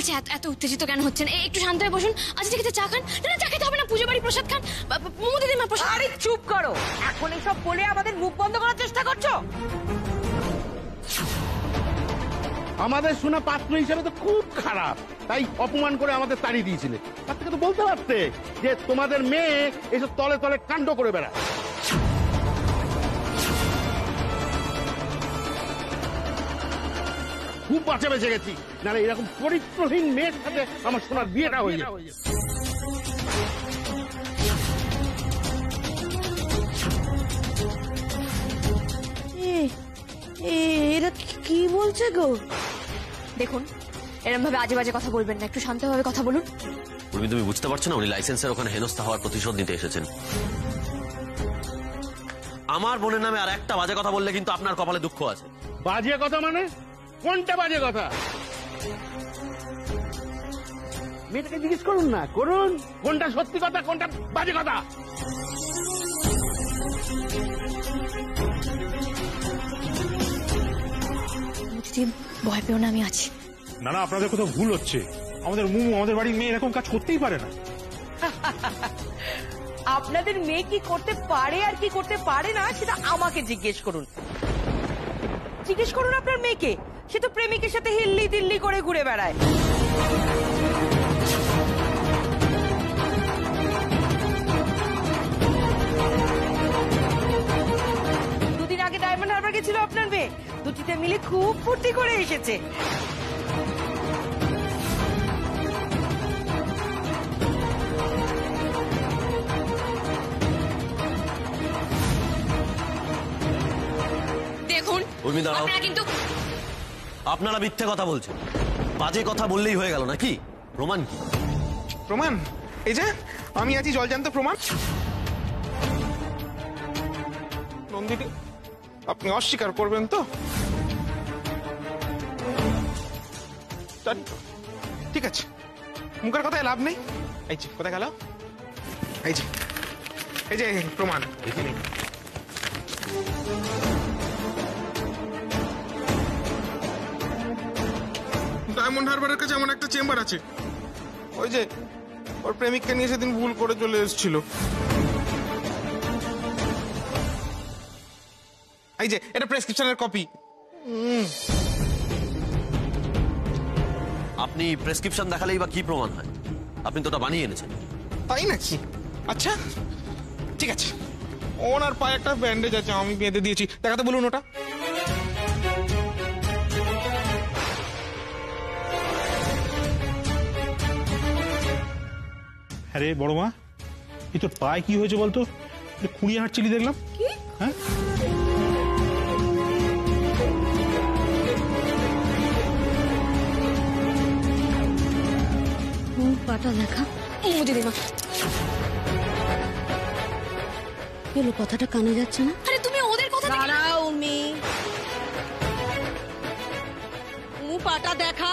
আচ্ছা এত উত্তেজিত কেন হচ্ছেন? একটু শান্ত হয়ে বসুন। আচ্ছা ঠিক আছে, চা খান। না চা খেতে হবে না, পুজো বাড়ি প্রসাদ খান। মোমো দিদিমা প্রসাদ। আরে চুপ করো, এখন এসব বলে আমাদের মুখ বন্ধ করার চেষ্টা করছো। আমাদের শোনা পাত্র হিসেবে তো খুব খারাপ, তাই অপমান করে আমাদের তাড়িয়ে দিয়েছিলে। তার থেকে তো বলতে পারতে যে তোমাদের মেয়ে এসব তলে তলে কাণ্ড করে বেড়ায়। খুব বাঁচে বেঁচে গেছি, নাহলে এরকম চরিত্রহীন মেয়ের সাথে আমার সোনার বিয়েটা হয়ে যায়। এরা কি বলছে গো? দেখুন, এরকম ভাবে আজে বাজে কথা বলবেন না, একটু শান্তভাবে কথা বলুন। তুমি বুঝতে পারছো না? উনি লাইসেন্সের ওখানে হেনস্থা হওয়ার প্রতিশোধ নিতে এসেছেন। আমার বোনের নামে আর একটা বাজে কথা বললে কিন্তু আপনার কপালে দুঃখ আছে। বাজে কথা মানে? কোনটা বাজে কথা? মেয়েটাকে জিজ্ঞেস করুন না, করুন কোনটা সত্যি কথা কোনটা বাজে কথা। ভয় পেও না, আমি আছি। না না, আপনাদের কোথাও ভুল হচ্ছে। আমাদের মুমু আমাদের বাড়ির মেয়ে এরকম কাজ করতেই পারে না। আপনাদের মেয়ে কি করতে পারে আর কি করতে পারে না সেটা আমাকে জিজ্ঞেস করুন। জিজ্ঞেস করুন আপনার মেয়েকে, সে তো প্রেমিকের সাথে হিল্লি দিল্লি করে ঘুরে বেড়ায়। দুদিন আগে ডায়মন্ড হারবার গেছিল আপনার মেয়ে, দুটিতে মিলে খুব ফুর্তি করে এসেছে। দেখুন আপনারা কিন্তু আপনারা মিথ্যে কথা বলছেন। বাজে কথা বললেই হয়ে গেল নাকি? প্রমাণ কি? প্রমাণ এই যে আমি আছি, জলজান্ত প্রমাণ। নন্দিনী, আপনি অস্বীকার করবেন তো? ঠিক আছে, মুখের কথায় লাভ নেই। এই যে কোথায় গেল? এই যে প্রমাণ। ডায়মন্ড হারবারের কাছে এমন একটা চেম্বার আছে, ওই যে ওর প্রেমিককে নিয়ে সেদিন ভুল করে চলে এসেছিল। এই যে এটা প্রেসক্রিপশনের কপি। আপনি প্রেসক্রিপশন দেখালেই বা কি প্রমাণ হয়? আপনি তো ওটা বানিয়ে এনেছেন। তাই নাকি? আচ্ছা ঠিক আছে, ওনার পায়ে একটা ব্যান্ডেজ আছে, আমি বেঁধে দিয়েছি, দেখাতে বলুন ওটা। আরে বড় মা, এই তোর পায়ে কি হয়েছে বলতো? খুঁড়িয়ে হাঁটছিলি দেখলাম। হ্যাঁ, পাটা দেখা। দিদিমা এলো, কথাটা কানে যাচ্ছে না? আরে তুমি ওদের কথা দাঁড়াও, পাটা দেখা।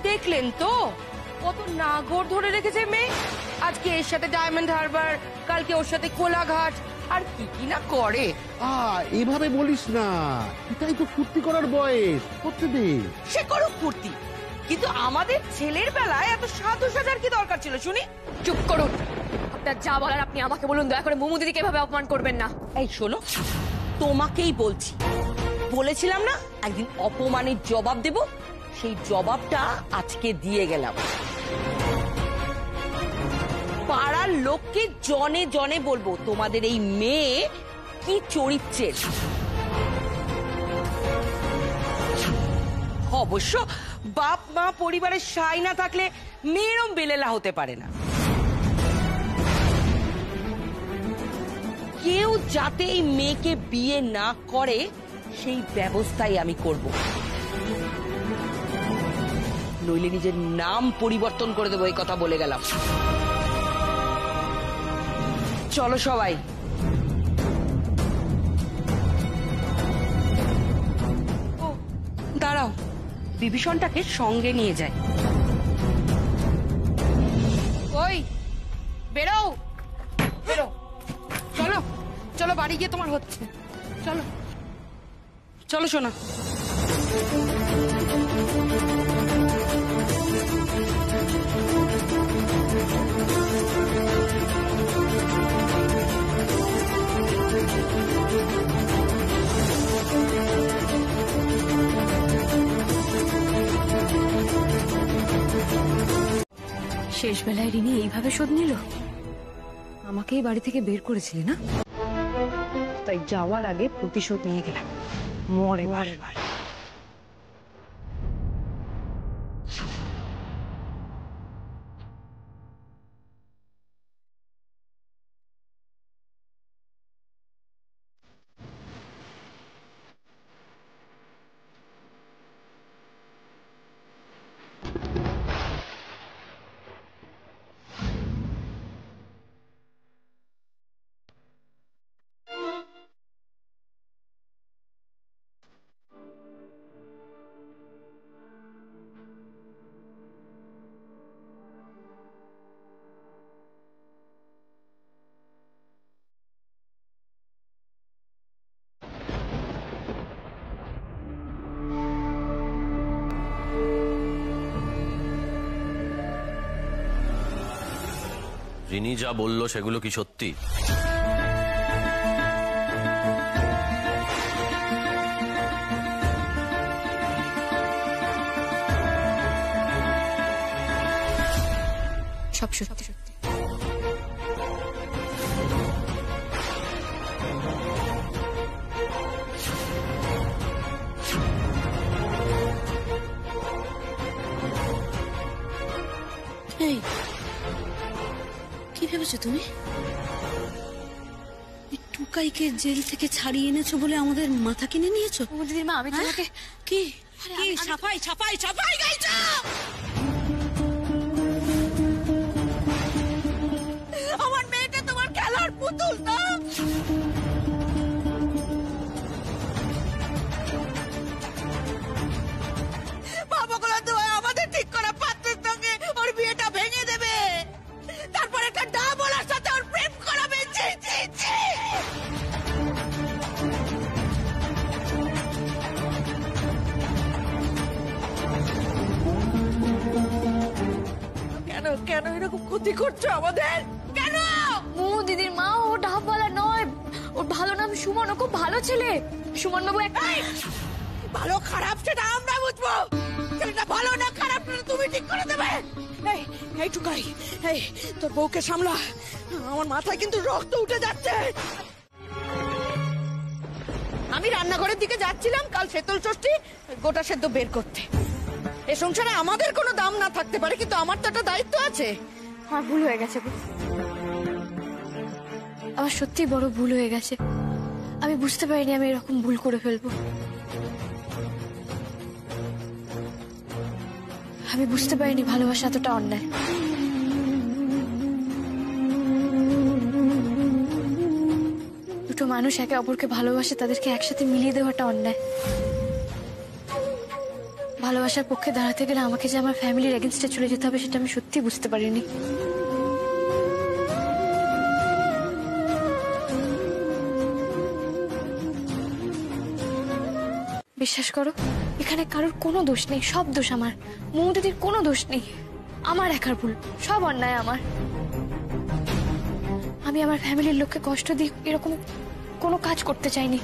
দেখলেন তো কত নাগর ধরে রেখেছে মেয়ে। আজকে এর সাথে ডায়মন্ড হারবার, কালকে ওর সাথে কোলাঘাট, আর কি কি না করে। এইভাবে বলিস না, এটাই তো ফুর্তি করার বয়স, করতে দে। সে করুক ফুর্তি, কিন্তু আমাদের ছেলের বেলায় এত সাধু সাজার কি দরকার ছিল শুনি? চুপ করুন, আপনার যা বলার আপনি আমাকে বলুন। দয়া করে মোমো দিদিকে এভাবে অপমান করবেন না। এই শোনো, তোমাকেই বলছি, বলেছিলাম না একদিন অপমানের জবাব দেব, সেই জবাবটা আজকে দিয়ে গেলাম। পাড়ার লোককে জনে জনে বলবো তোমাদের এই মেয়ে কি চরিত্রের। অবশ্য বাপ মা পরিবারের সাই না থাকলে মেয়েরও বেলেলা হতে পারে না। কেউ যাতে এই মেয়েকে বিয়ে না করে সেই ব্যবস্থাই আমি করব, নইলে নিজের নাম পরিবর্তন করে দেবো, এই কথা বলে গেলাম। চলো সবাই। বিভীষণটাকে সঙ্গে নিয়ে যায়। ওই বেরো বেরো, চলো চলো বাড়ি গিয়ে তোমার হচ্ছে, চলো চলো শোনা। শেষ বেলায় রিনি এইভাবে শোধ নিল? আমাকেই বাড়ি থেকে বের করেছিলি না? তাই যাওয়ার আগে প্রতিশোধ নিয়ে গেলাম। মরে বারে বারে। রিনি যা বললো সেগুলো কি সত্যি? সব সত্যি সত্যি। এই কি ভেবেছো তুমি? টুকাইকে জেল থেকে ছাড়িয়ে এনেছো বলে আমাদের মাথা কিনে নিয়েছো? দিদিমা আমি তোমাকে কি কি ছাপাই ছাপাই ছাপাই গাইছো? আমার মেয়েটা তোমার খেলার পুতুল না? বাবাগুলো তো আমাদের ঠিক করা পাত্রের সঙ্গে ওর বিয়েটা ভেঙে দেবে, তারপর একটা ডাবলার সাথে ওর প্রেম করাবে। জি জি জি। কেন কেন এরকম ক্ষতি করছো আমাদের? কেন? দিদির মা ও ডাবওয়ালা নয়, ওর ভালো নাম সুমন, ও খুব ভালো ছেলে। সুমন বাবু একটা ভালো খারাপ সেটা আমরা বুঝবো, সেটা ভালো না খারাপ তুমি ঠিক করে দেবে। এই এই টুকাই, এই তোর বউকে সামলা, আমার মাথায় কিন্তু রক্ত উঠে যাচ্ছে। আমি রান্নাঘরের দিকে যাচ্ছিলাম কাল শীতল ষষ্ঠী গোটা সেদ্ধ বের করতে। এ সংসারে আমাদের কোনো দাম না থাকতে পারে, কিন্তু আমার তো একটা দায়িত্ব আছে। আমার ভুল হয়ে গেছে, আমার সত্যি বড় ভুল হয়ে গেছে। আমি বুঝতে পারিনি আমি এরকম ভুল করে ফেলবো। আমি বুঝতে পারিনি ভালোবাসা এতটা অন্যায়। দুটো মানুষ একে অপরকে ভালোবাসে, তাদেরকে একসাথে মিলিয়ে দেওয়াটা অন্যায়। ভালোবাসার পক্ষে দাঁড়াতে গেলে আমাকে যে আমার ফ্যামিলির এগেনস্টে চলে যেতে হবে সেটা আমি সত্যি বুঝতে পারিনি। বিশ্বাস করো, এখানে কারোর কোনো দোষ নেই, সব দোষ আমার। মৌদিদির কোনো দোষ নেই, আমার একার ভুল, সব অন্যায় আমার। আমি আমার ফ্যামিলির লোককে কষ্ট দিয়ে এরকম কোনো কাজ করতে চাইনি।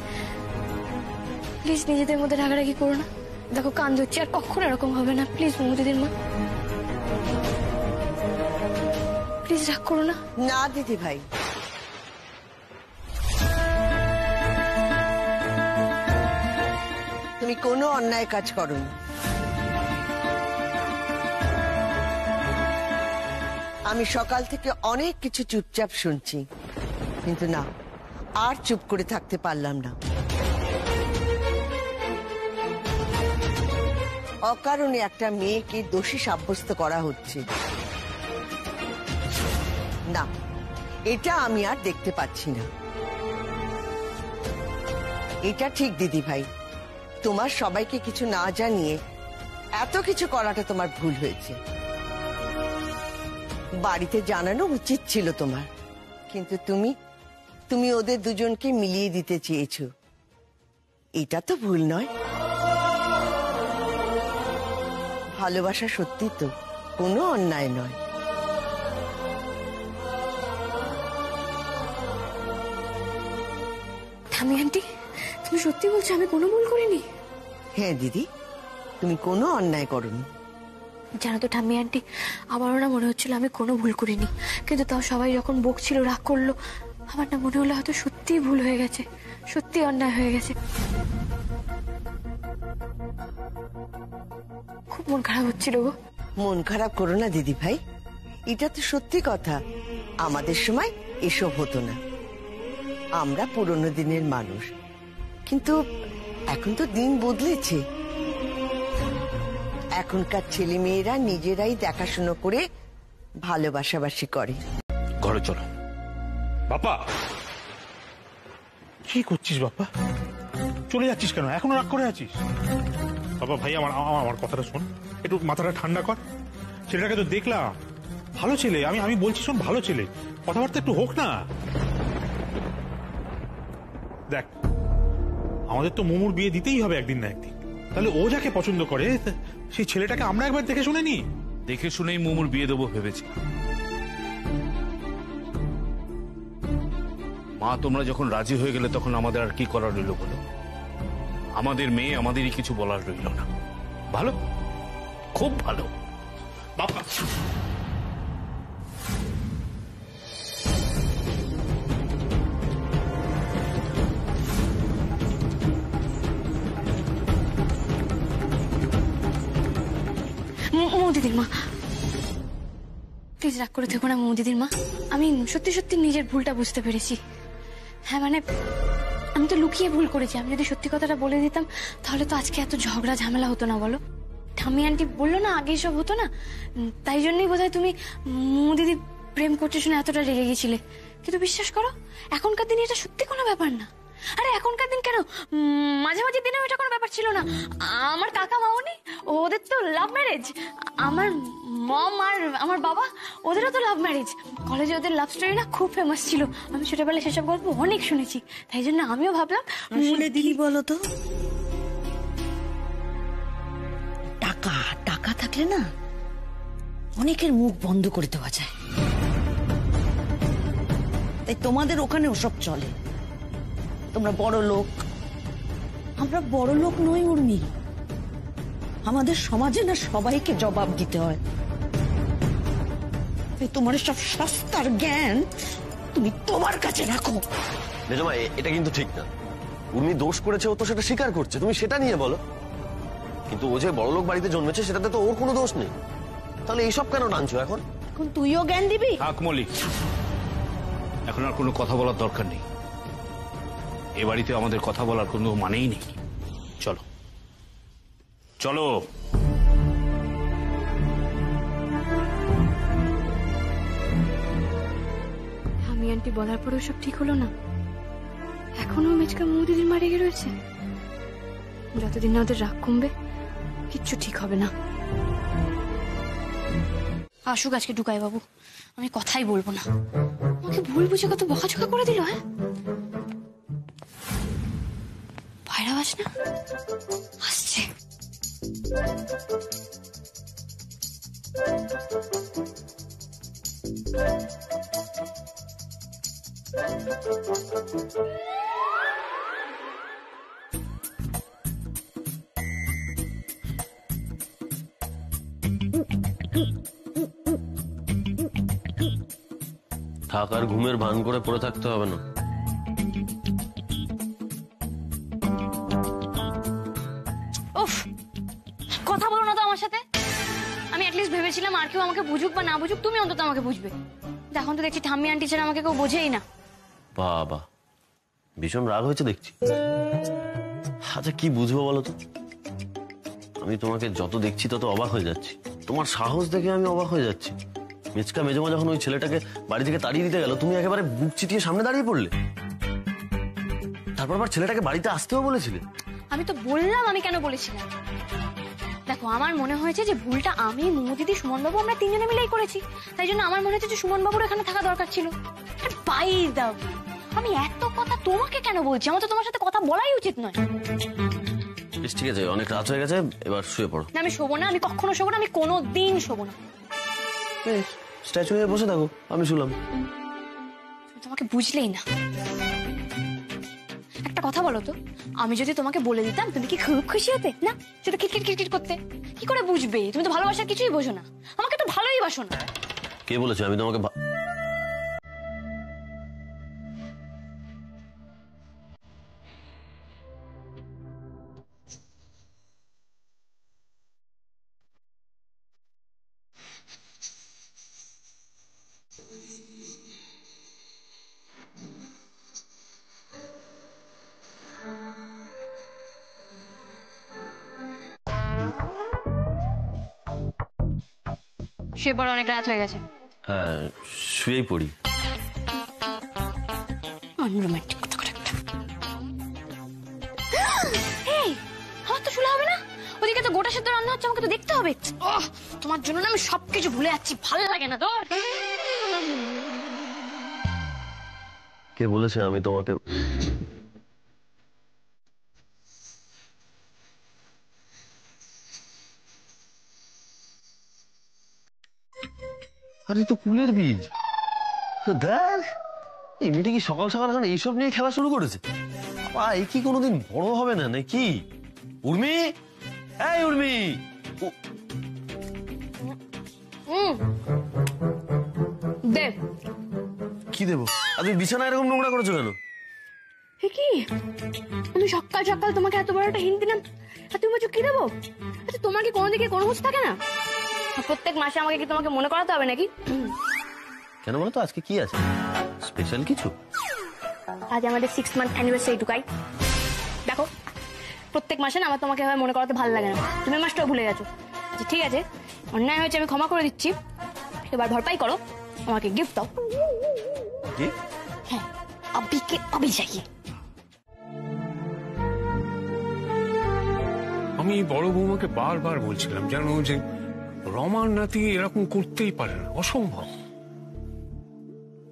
প্লিজ নিজেদের মধ্যে রাগারাগি করো না। দেখো কান ধরছি, আর কখনো এরকম হবে না। প্লিজ মৌদিদির মা, প্লিজ রাগ করো না। না দিদি ভাই, তুমি কোনো অন্যায় কাজ করোনি। আমি সকাল থেকে অনেক কিছু চুপচাপ শুনছি, কিন্তু না, আর চুপ করে থাকতে পারলাম না। অকারণে একটা মেয়েকে দোষী সাব্যস্ত করা হচ্ছে না, এটা আমি আর দেখতে পাচ্ছি না। এটা ঠিক দিদি ভাই, তোমার সবাইকে কিছু না জানিয়ে এত কিছু করাটা তোমার ভুল হয়েছে। বাড়িতে জানানো উচিত ছিল তোমার, কিন্তু তুমি ওদের দুজনকে মিলিয়ে দিতে চেয়েছো। এটা তো ভুল নয়। ভালোবাসা সত্যি তো কোনো অন্যায় নয়। ঠাম্মি আন্টি, তুমি সত্যি বলছো আমি কোনো ভুল করিনি? হ্যাঁ দিদি, তুমি কোনো অন্যায় করনি। জানো তো ঠাম্মি আন্টি, আমারও না মনে হচ্ছিল আমি কোনো ভুল করিনি, কিন্তু তাও সবাই যখন বকছিল, রাগ করলো, আমার না মনে হলো হয়তো সত্যিই ভুল হয়ে গেছে, সত্যি অন্যায় হয়ে গেছে। খুব মন খারাপ হচ্ছিল গো। মন খারাপ করো না দিদি ভাই, এটা তো সত্যি কথা। আমাদের সময় এসব হতো না, আমরা পুরনো দিনের মানুষ। কিন্তু এখন তো দিন বদলেছে, এখনকার ছেলে মেয়েরা নিজেরাই দেখাশোনা করে ভালোবাসাবাসি করে। ঘরে চলো। বাবা কি করছিস বাবা? চলে যাচ্ছিস কেন? এখনো রাগ করে আছিস? বাবা ভাই আমার আমার কথাটা শোন, একটু মাথাটা ঠান্ডা কর। ছেলেটাকে তো দেখলাম, ভালো ছেলে। আমি বলছি শোন, ভালো ছেলে, কথাবার্তা একটু হোক না। দেখ, আমাদের তো মোমুর বিয়ে দিতেই হবে একদিন না একদিন। তাহলে ও যাকে পছন্দ করে সেই ছেলেটাকে আমরা একবার দেখে শুনে নি। দেখে শুনেই মোমুর বিয়ে দেবো ভেবেছি। মা, তোমরা যখন রাজি হয়ে গেলে তখন আমাদের আর কি করার রইল বলো? আমাদের মেয়ে, আমাদেরই কিছু বলার রইল না। ভালো, খুব ভালো। বাবা দিদির মা, প্লিজ রাগ করে থেকো না দিদির মা। আমি সত্যি সত্যি নিজের ভুলটা বুঝতে পেরেছি। হ্যাঁ মানে আমি তো লুকিয়ে ভুল করেছি। আমি যদি সত্যি কথাটা বলে দিতাম তাহলে তো আজকে এত ঝগড়া ঝামেলা হতো না, বলো? ঠাম্মি আন্টি বললো না আগে এসব হতো না, তাই জন্যই বোধহয় তুমি দিদি প্রেম করতে শুনে এতটা রেগে গেছিলে। কিন্তু বিশ্বাস করো, এখনকার দিনে এটা সত্যি কোনো ব্যাপার না। আরে এখনকার দিন কেন, মাঝে মাঝে দিনেও এটা কোনো ব্যাপার ছিল না। আমার কাকা মামনি, ওদের তো লাভ ম্যারেজ। আমার মম আর আমার বাবা, ওদেরও তো লাভ ম্যারেজ। কলেজে ওদের লাভ স্টোরি না খুব ফেমাস ছিল। আমি ছোটবেলায় সেসব গল্প অনেক শুনেছি, তাই জন্য আমিও ভাবলাম দিদি বলো তো, টাকা টাকা থাকলে না অনেকের মুখ বন্ধ করে দেওয়া যায়। তাই তোমাদের ওখানে ওসব চলে। তোমরা বড় লোক, আমরা বড় লোক নই উর্মি। আমাদের সমাজে না সবাইকে জবাব দিতে হয়। তাই তোমার সব সস্তার জ্ঞান তুমি তোমার কাছে রাখো। মেজমা, এটা কিন্তু ঠিক না। উর্মি দোষ করেছে, ও তো সেটা স্বীকার করছে, তুমি সেটা নিয়ে বলো। কিন্তু ও যে বড়লোক বাড়িতে জন্মেছে সেটাতে তো ওর কোনো দোষ নেই। তাহলে এইসব কেন টানছো এখন? এখন তুইও জ্ঞান দিবি? থাক মল্লিক, এখন আর কোনো কথা বলার দরকার নেই। এ বাড়িতে আমাদের কথা বলার কোনো মানেই নেই। চলো চলো। ঠাম্মি আন্টি বলার পরেও সব ঠিক হলো না। এখনো মেচকা দিদির মা রেগে রয়েছে। যতদিন না ওদের রাগ কমবে কিচ্ছু ঠিক হবে না। আসুক আজকে ঢুকাই বাবু, আমি কথাই বলবো না। আমাকে ভুল বুঝে কত বকাঝকা করে দিল। হ্যাঁ, ভাইরা বাস না আসছে। থাকার ঘুমের ভান করে পড়ে থাকতে হবে না। উফ, কথা বলো না তো আমার সাথে। আমি অ্যাটলিস্ট ভেবেছিলাম আর কেউ আমাকে বুঝুক বা না বুঝুক, তুমি অন্তত আমাকে বুঝবে। এখন তো দেখছি ঠাম্মি আন্টি ছাড়া আমাকে কেউ বোঝেই না। বাবা, ভীষণ রাগ হয়েছে দেখছি। আচ্ছা কি বুঝবো বলো তো? আমি তোমাকে যত দেখছি তত অবাক হয়ে যাচ্ছি। তোমার সাহস দেখে আমি অবাক হয়ে যাচ্ছি। মেচকা মেজমা যখন ওই ছেলেটাকে বাড়ি থেকে তাড়িয়ে দিতে গেল, তুমি একেবারে বুক চিতিয়ে সামনে দাঁড়িয়ে পড়লে। তারপর আবার ছেলেটাকে বাড়িতে আসতেও বলেছিলে। আমি তো বললাম আমি কেন বলেছিলাম। দেখো দেখো আমার মনে হয়েছে যে ভুলটা আমি মৌ দিদি সুমনবাবু আমরা তিনজনে মিলেই করেছি, তাই জন্য আমার মনে হচ্ছে যে সুমনবাবুর এখানে থাকা দরকার ছিল। বাই দাও, আমি এত কথা তোমাকে কেন বলছি? আমার তো তোমার সাথে কথা বলাই উচিত নয়। ঠিক আছে, অনেক রাত হয়ে গেছে, এবার শুয়ে পড়ো। না আমি শোবো না, আমি কখনো শোবো না, আমি কোনোদিন শোবো না। স্ট্যাচু হয়ে বসে থাকো, আমি শুলাম। তোমাকে বুঝলেই না। একটা কথা বলো তো, আমি যদি তোমাকে বলে দিতাম তুমি কি খুব খুশি হতে? না, শুধু খিটখিট খিটখিট করতে। কি করে বুঝবে? তুমি তো ভালোবাসার কিছুই বোঝো না, আমাকে তো ভালোই বাসো না। কে বলেছে আমি তোমাকে শুয়ে পড়ো, অনেক রাত হয়ে গেছে। হ্যাঁ, শুয়েই পড়ি। আনরোম্যান্টিক কথা করে একটা। এই, আমার তো শুলে হবে না? ওদিকে তো গোটা সেদ্ধ রান্না হচ্ছে, আমাকে তো দেখতে হবে। তোমার জন্য না আমি সবকিছু ভুলে যাচ্ছি, ভালো লাগে না তোর? কে বলেছে আমি তোমাকে? আরে তো কুলের বীজ। দেখ এই মেয়েটা কি সকাল সকাল এখন এইসব নিয়ে খেলা শুরু করেছে। এই কি কোনোদিন বড় হবে না নাকি? উর্মি, এই উর্মি। দে। কি দেবো? আর তুমি বিছানা এরকম নোংরা করেছো কেন? কি আমি সকাল সকাল তোমাকে এত বড় একটা হিন্ট দিলাম আর তুমি বলছো কি দেবো? আচ্ছা তোমার কি কোনো দিকে কোনো হুঁশ থাকে না? প্রত্যেক মাসে আমাকে কি তোমাকে মনে করাতে হবে নাকি? কেন বলো তো, আজকে কি আছে স্পেশাল কিছু? আজ আমাদের 6 মান্থ অ্যানিভার্সারি টুকাই। দেখো প্রত্যেক মাসে না আমার তোমাকে মনে করাতে ভালো লাগে না, তুমি মাসটাও ভুলে গেছো। আচ্ছা ঠিক আছে, অন্যায় হয়েছে, আমি ক্ষমা করে দিচ্ছি, এবার ভরপাই করো, আমাকে গিফট দাও। হ্যাঁ, আবিকে আবি চাইয়ে। আমি বড় বৌমাকে বারবার বলছিলাম জানো যে রমার নাতি এরকম করতেই পারে না, অসম্ভব।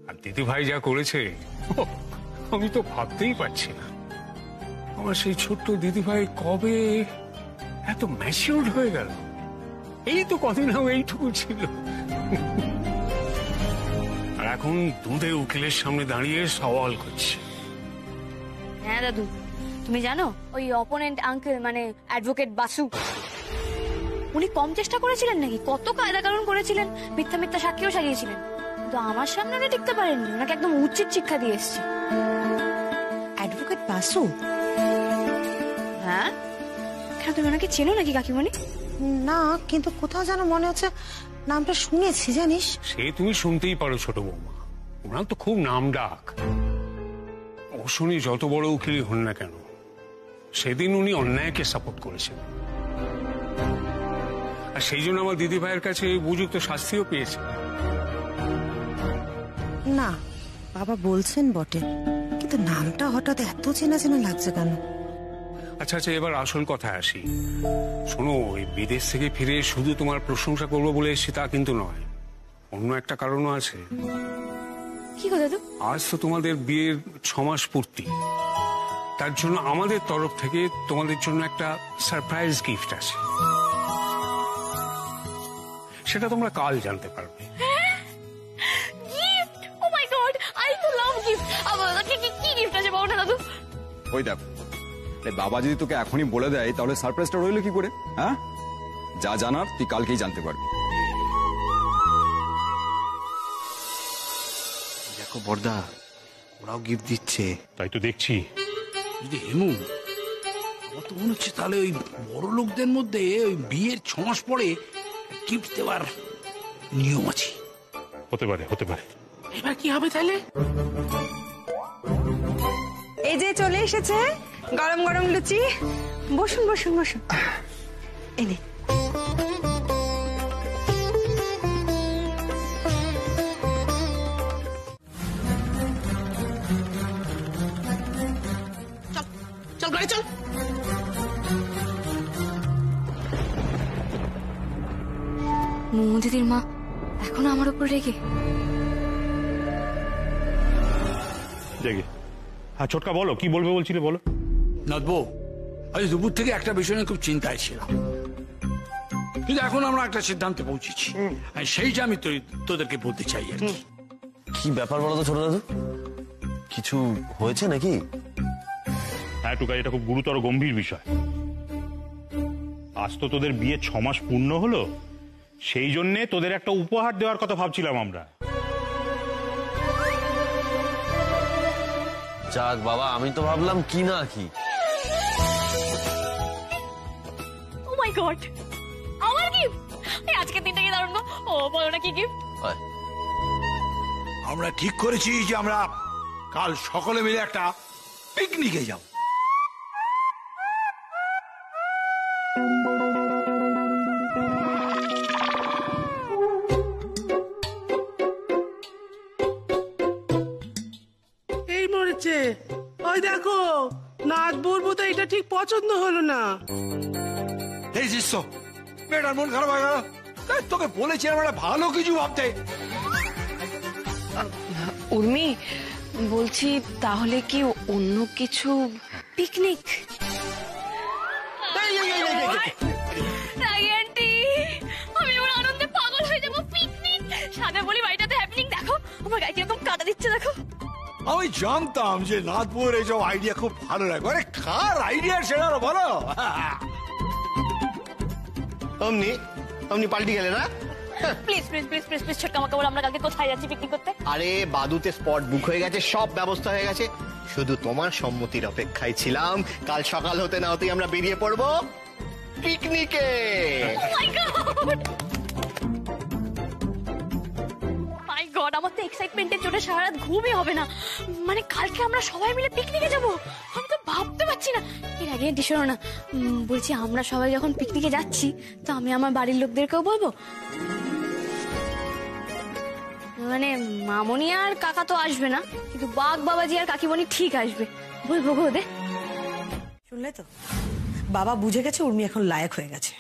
আর দিদি ভাই যা করেছে আমি তো ভাবতেই পারছি না। আমার সেই ছোট্ট দিদি ভাই কবে এত ম্যাচিউরড হয়ে গেল? এই তো কদিন আগে এইটুকু ছিল, আর এখন দুধে উকিলের সামনে দাঁড়িয়ে সওয়াল করছে। হ্যাঁ দাদু, তুমি জানো ওই অপোনেন্ট আঙ্কেল মানে অ্যাডভোকেট বাসু, উনি কম চেষ্টা করেছিলেন নাকি? কত কায়দা কানুন করেছিলেন, মিথ্যা মিথ্যা সাক্ষীও সাজিয়েছিলেন, কিন্তু আমার সামনে উনি টিকতে পারেননি। ওনাকে একদম উচিত শিক্ষা দিয়ে এসেছে। অ্যাডভোকেট বাসু? হ্যাঁ, কেন তুমি ওনাকে চেনো নাকি কাকিমণি? না, কিন্তু কোথাও যেন মনে হচ্ছে নামটা শুনেছি জানিস। সে তুমি শুনতেই পারো ছোট বৌমা, ওনার তো খুব নাম ডাক। ও শুনি যত বড় উকিলই হন না কেন, সেদিন উনি অন্যায়কে সাপোর্ট করেছেন, আর সেই জন্য আমার দিদি ভাইয়ের কাছে উপযুক্ত শাস্তিও পেয়েছে। না, বাবা বলছেন বটে, কিন্তু নামটা হঠাৎ এত চেনা চেনা লাগছে কেন? আচ্ছা আচ্ছা, এবার আসল কথায় আসি। শোনো, ওই বিদেশ থেকে ফিরে শুধু তোমার প্রশংসা করবো বলে এসেছি তা কিন্তু নয়, অন্য একটা কারণও আছে। কি কথা দাদু? আজ তো তোমাদের বিয়ের 6 মাস পূর্তি, তার জন্য আমাদের তরফ থেকে তোমাদের জন্য একটা সারপ্রাইজ গিফট আছে, সেটা তোমরা কাল জানতে পারবে। Gift? Oh my god, I তো লাভ গিফট। আমাকে কি গিফট আছে বাবা দাদু? ওই দেখো, বাবা যদি তোকে এখনই বলে দেয় তাহলে সারপ্রাইজটা রইল কি করে? হ্যাঁ, যা জানার তুই কালকেই জানতে পারবি। দেখো বড়দা, ওরাও গিফট দিচ্ছে। তাই তো দেখছি। হেমু, আমার তো মনে হচ্ছে তাহলে ওই বড় লোকদের মধ্যে ওই বিয়ের 6 মাস পরে গিফট দেওয়ার নিয়ম আছে। হতে পারে, হতে পারে। এবার কি হবে তাহলে? এই যে চলে এসেছে গরম গরম লুচি। বসুন বসুন বসুন। এনে চল গাড়ি চল। ওপর রেগে? রেগে? হ্যাঁ ছোটকা বলো, কি বলবে বলছিলে বলো। নাথবো, আজ দুপুর থেকে একটা বিষয় নিয়ে খুব চিন্তায় ছিলাম, কিন্তু এখন আমরা একটা সিদ্ধান্তে পৌঁছেছি, সেইটা আমি তোদেরকে বলতে চাই আর কি। কি ব্যাপার বলো তো ছোট দাদু, কিছু হয়েছে নাকি? হ্যাঁ টুকা, এটা খুব গুরুতর গম্ভীর বিষয়। আজ তো তোদের বিয়ে 6 মাস পূর্ণ হলো, সেই জন্যে তোদের একটা উপহার দেওয়ার কথা ভাবছিলাম আমরা। যাক বাবা, আমি তো ভাবলাম কি না কি। ও মাই গড, আমার গিফট! এই আজকের দিনটা কি দারুণ গো। ও বলো না কি গিফট? আমরা ঠিক করেছি যে আমরা কাল সকলে মিলে একটা পিকনিকে যাব। এই মরেছে, ওই দেখো নাচ বলবো তো এটা ঠিক পছন্দ হলো না। এই দৃশ্য মেয়েটার মন খারাপ হয়ে গেল। তোকে বলেছিলাম একটা ভালো কিছু ভাবতে। উর্মি, বলছি তাহলে কি অন্য কিছু? পিকনিক? আমি ওর আনন্দে পাগল হয়ে যাবো। পিকনিক সাদা বলি বাড়িটাতে হ্যাপেনিং, দেখো আমার গায়ে কিরকম কাটা দিচ্ছে দেখো। আমি জানতাম যে নাথপুর এইসব আইডিয়া খুব ভালো লাগবে। আরে কার আইডিয়া সেটা বলো। অমনি অমনি পাল্টি গেলে না? Please please please please please ছোটকা আমাকে বল, আমরা কালকে কোথায় যাচ্ছি পিকনিক করতে? আরে বাদুতে স্পট বুক হয়ে গেছে, সব ব্যবস্থা হয়ে গেছে, শুধু তোমার সম্মতির অপেক্ষায় ছিলাম। কাল সকাল হতে না হতেই আমরা বেরিয়ে পড়বো পিকনিকে। মাই গড, আমার তো এক্সাইটমেন্টের জন্য সারা রাত ঘুমই হবে না। মানে কালকে আমরা সবাই মিলে পিকনিকে যাব, আমি তো ভাবতে পারছি না। এর আগে শোনো না, বলছি আমরা সবাই যখন পিকনিকে যাচ্ছি তো আমি আমার বাড়ির লোকদেরকেও বলবো। মানে মামনি আর কাকা তো আসবে না, কিন্তু বাঘ বাবাজি আর কাকিমণি ঠিক আসবে, বলবো গো ওদের। শুনলে তো, বাবা বুঝে গেছে উর্মি এখন লায়ক হয়ে গেছে।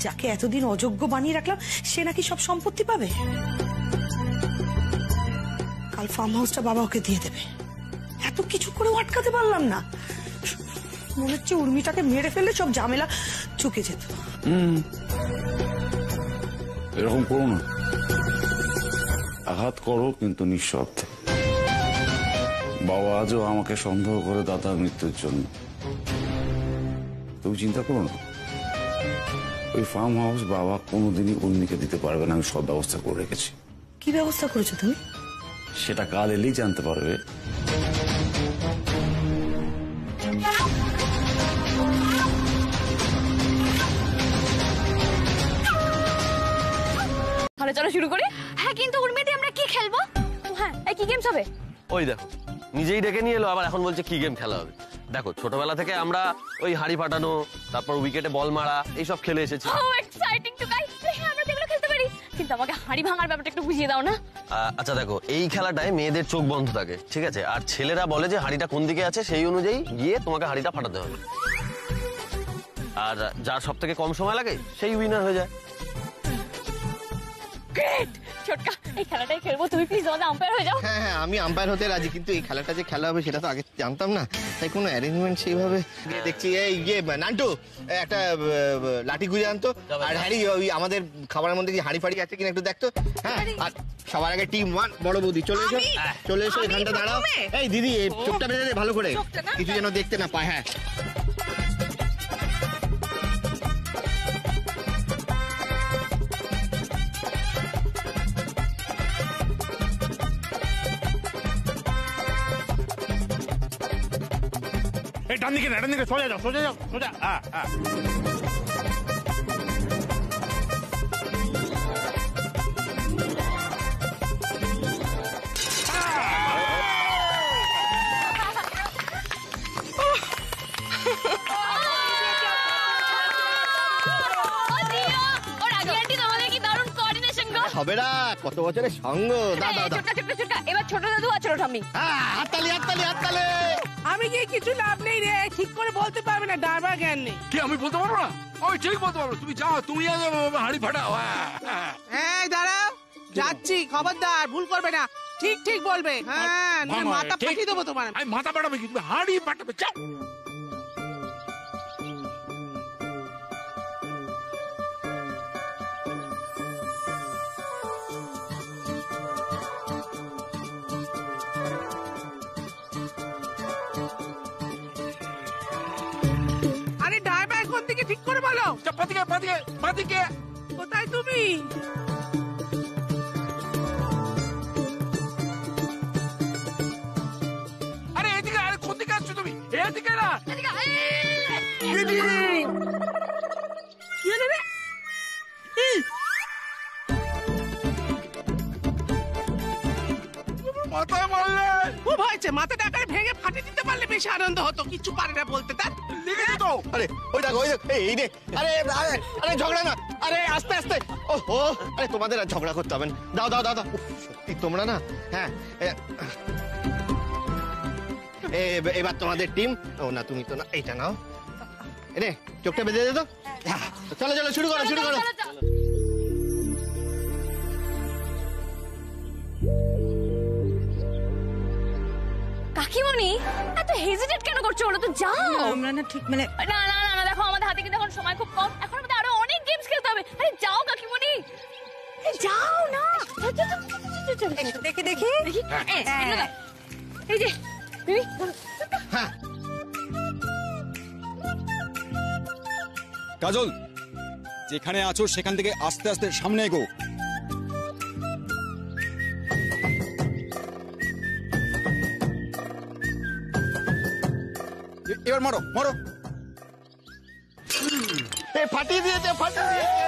যাকে এতদিন অযোগ্য বানিয়ে রাখলাম সে নাকি সব সম্পত্তি পাবে। কাল ফার্ম হাউসটা বাবা ওকে দিয়ে দেবে। এত কিছু করেও আটকাতে পারলাম না। মনে হচ্ছে উর্মিটাকে মেরে ফেললে সব ঝামেলা চুকে যেত। এরকম করো না, আঘাত করো কিন্তু নিঃশব্দে। বাবা আজও আমাকে সন্দেহ করে দাদার মৃত্যুর জন্য। তুমি চিন্তা করো না, ওই ফার্ম হাউস বাবা কোনোদিনই উর্মিকে দিতে পারবে না। আমি সব ব্যবস্থা করে রেখেছি। কি ব্যবস্থা করেছো তুমি? সেটা কাল এলেই জানতে পারবে। তাহলে চলো শুরু করি। হ্যাঁ কিন্তু উর্মিতে আমরা কি খেলবো? হ্যাঁ এই কি গেমস হবে? ওই দেখো নিজেই ডেকে নিয়ে এলো, আবার এখন বলছে কি গেম খেলা হবে। দেখো ছোটবেলা থেকে আমরা ওই হাড়ি ফাটানো, তারপর উইকেটে বল মারা, এইসব খেলে এসেছি। ও এক্সাইটিং টু গাইস, আমরা যেগুলো খেলতে পারি, কিন্তু আমাকে হাড়ি ভাঙার ব্যাপারটা একটু বুঝিয়ে দাও না। আচ্ছা দেখো, এই খেলাটায় মেয়েদের চোখ বন্ধ থাকে, ঠিক আছে? আর ছেলেরা বলে যে হাড়িটা কোন দিকে আছে সেই অনুযায়ী গিয়ে তোমাকে হাড়িটা ফাটাতে হবে। আর যার সব থেকে কম সময় লাগে সেই উইনার হয়ে যায়। গ্রেট ছোটকা, এই খেলাটাই খেলবো, তুমি প্লিজ আমাদের আম্পায়ার হয়ে যাও। হ্যাঁ হ্যাঁ, আমি আম্পায়ার হতে রাজি, কিন্তু এই খেলাটা যে খেলা হবে সেটা তো আগে জানতাম না, তাই কোনো অ্যারেঞ্জমেন্ট সেইভাবে দেখছি। এই নান্টু একটা লাঠি গুঁজে আনতো, আর হ্যারি ওই আমাদের খাবারের মধ্যে কি হাঁড়ি ফাড়ি আছে কিনা একটু দেখতো। হ্যাঁ, আর সবার আগে টিম 1 বড় বৌদি চলে এসো, চলে এসো এখানটা দাঁড়াও। এই দিদি চোখটা বেঁধে দে ভালো করে, কিছু যেন দেখতে না পায়। হ্যাঁ ডান দিকে না, ডান দিকে সোজা যাও, সোজা যাও, সোজা। হবে না, কত বছরের সঙ্গ। এবার ছোট দাদু আর ছোট ঠাম্মি। হাততালি হাততালি হাততালি। আমি গিয়ে কিছু লাভ নেই রে, ঠিক করে বলতে পারবে না, ড্রাইভার জ্ঞান নেই। কি আমি বলতে পারবো না? আমি ঠিক বলতে পারবো। তুমি যাও, তুমি হাড়ি ফাটাও। এই দাঁড়াও, যাচ্ছি, খবরদার ভুল করবে না, ঠিক ঠিক বলবে। হ্যাঁ, মাথা ফাটিয়ে দেবো তোমার। আমি মাথা পাঠাবে কি, তুমি হাঁড়ি পাঠাবে, যাও। আরে ড্রাইভার কোন দিকে ঠিক করে বলো। বাদিকে বাদিকে বাদিকে। কোথায় তুমি? আরে এদিকে, আরে কোন দিকে আসছো তুমি? এদিকে না, মাথায় মারলে। খুব হয়েছে, মাথাটা আকারে ভেঙে ফাটিয়ে দিতে পারলে বেশি আনন্দ হতো। কিছু পারে না বলতে, তার লিখে তো। আরে ওই দেখো, ওই দেখো, এই রে। আরে আরে আরে ঝগড়া না, আরে আস্তে আস্তে। ওহো, আরে তোমাদের আর ঝগড়া করতে হবে না। দাও দাও দাও দাও। উফ, সত্যি তোমরা না। হ্যাঁ, এবার তোমাদের টিম। ও না, তুমি তো না, এইটা নাও। রে চোখটা বেঁধে দে তো। চলো চলো, শুরু করো শুরু করো। কাকিমণি এত হেজিটেট কেন করছো? বলো তো, যাও। আমরা না ঠিক মানে না না না না, দেখো আমাদের হাতে কিন্তু এখন সময় খুব কম, এখন আমাদের আরো অনেক গেমস খেলতে হবে। আরে যাও কাকিমণি, যাও না। দেখি দেখি দেখি, এই যে দিদি। কাজল, যেখানে আছো সেখান থেকে আস্তে আস্তে সামনে এগো। এবার মারো মারো। ফাটিয়ে দিয়েছে, ফাটিয়ে দিয়েছে।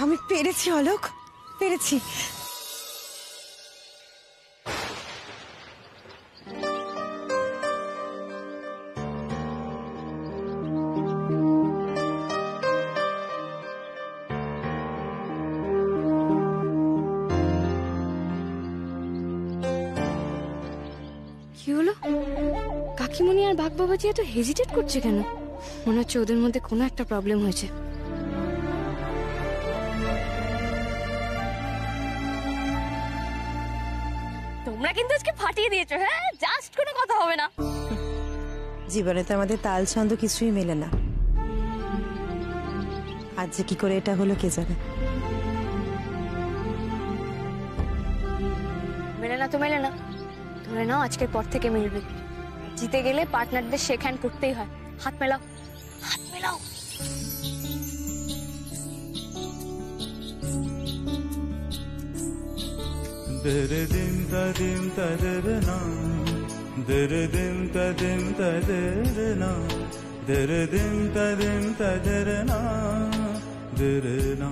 আমি পেরেছি অলোক, পেরেছি। কি হলো? কাকিমণি আর বাঘ বাবাজি এত হেজিটেট করছে কেন? মনে হচ্ছে ওদের মধ্যে কোনো একটা প্রবলেম হয়েছে। তোমরা কিন্তু আজকে ফাটিয়ে দিয়েছো। হ্যাঁ, জাস্ট কোনো কথা হবে না। জীবনে তো আমাদের তাল ছন্দ কিছুই মেলে না। আজ যে কি করে এটা হলো কে জানে। মেলে না তো মেলে না, ধরে নাও আজকের পর থেকে মিলবে। জিতে গেলে পার্টনারদের শেক হ্যান্ড করতেই হয়। হাত মেলাও, হাত মেলাও। Dere dim ta dim ta dere na, dere dim ta dim ta dere na, dere dim ta dim ta dere na, dere na.